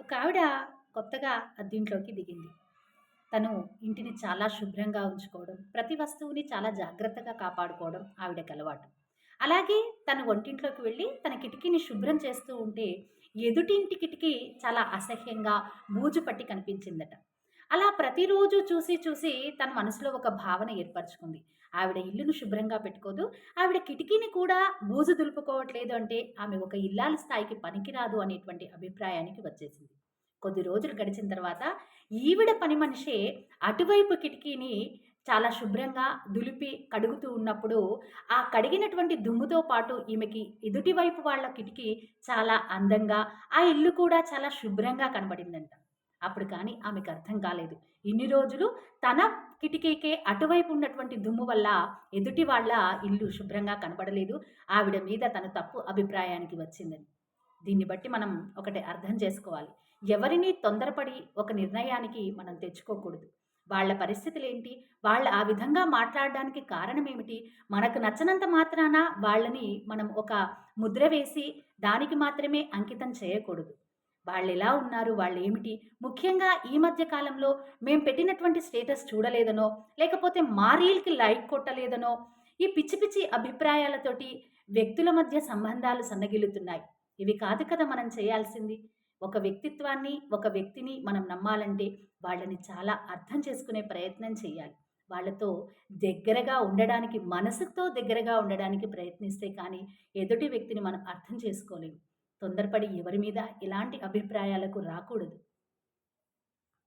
ఒక ఆవిడ కొత్తగా అద్దింట్లోకి దిగింది. తను ఇంటిని చాలా శుభ్రంగా ఉంచుకోవడం, ప్రతి వస్తువుని చాలా జాగ్రత్తగా కాపాడుకోవడం ఆవిడకి అలవాటు. అలాగే తను వంటింట్లోకి వెళ్ళి తన కిటికీని శుభ్రం చేస్తూ ఉంటే, ఎదుటింటి కిటికీ చాలా అసహ్యంగా బూజు పట్టి కనిపించిందట. అలా ప్రతిరోజు చూసి చూసి తన మనసులో ఒక భావన ఏర్పరచుకుంది. ఆవిడ ఇల్లును శుభ్రంగా పెట్టుకోదు. ఆవిడ కిటికీని కూడా బూజు దులుపుకోవట్లేదు అంటే ఆమె ఒక ఇల్లాలి స్థాయికి పనికిరాదు అనేటువంటి అభిప్రాయానికి వచ్చేసింది. కొద్ది రోజులు గడిచిన తర్వాత ఈవిడ పని మనిషే అటువైపు కిటికీని చాలా శుభ్రంగా దులిపి కడుగుతూ ఉన్నప్పుడు, ఆ కడిగినటువంటి దుమ్ముతో పాటు ఈమెకి ఎదుటి వైపు వాళ్ళ కిటికీ చాలా అందంగా, ఆ ఇల్లు కూడా చాలా శుభ్రంగా కనబడిందంట. అప్పుడు కానీ ఆమెకర్థం కాలేదు. ఇన్ని రోజులు తన కిటికీకే అటువైపు ఉన్నటువంటి దుమ్ము వల్ల ఎదుటి వాళ్ళ ఇల్లు శుభ్రంగా కనబడలేదు. ఆవిడ మీద తను తప్పు అభిప్రాయానికి వచ్చిందని. దీన్ని బట్టి మనం ఒకటి అర్థం చేసుకోవాలి. ఎవరిని తొందరపడి ఒక నిర్ణయానికి మనం తెచ్చుకోకూడదు. వాళ్ళ పరిస్థితులేంటి? వాళ్ళు ఆ విధంగా మాట్లాడడానికి కారణమేమిటి? మనకు నచ్చనంత మాత్రాన వాళ్ళని మనం ఒక ముద్ర వేసి దానికి మాత్రమే అంకితం చేయకూడదు. వాళ్ళెలా ఉన్నారు? వాళ్ళేమిటి? ముఖ్యంగా ఈ మధ్య కాలంలో మేము పెట్టినటువంటి స్టేటస్ చూడలేదనో, లేకపోతే మా రీల్‌కి లైక్ కొట్టలేదనో, ఈ పిచ్చి పిచ్చి అభిప్రాయాలతోటి వ్యక్తుల మధ్య సంబంధాలు సన్నగిల్లుతున్నాయి. ఇవి కాదు కదా మనం చేయాల్సింది. ఒక వ్యక్తిత్వాన్ని, ఒక వ్యక్తిని మనం నమ్మాలంటే వాళ్ళని చాలా అర్థం చేసుకునే ప్రయత్నం చేయాలి. వాళ్ళతో దగ్గరగా ఉండడానికి, మనసుతో దగ్గరగా ఉండడానికి ప్రయత్నిస్తే కానీ ఎదుటి వ్యక్తిని మనం అర్థం చేసుకోలేము. తొందరపడి ఎవరి మీద ఎలాంటి అభిప్రాయాలకు రాకూడదు.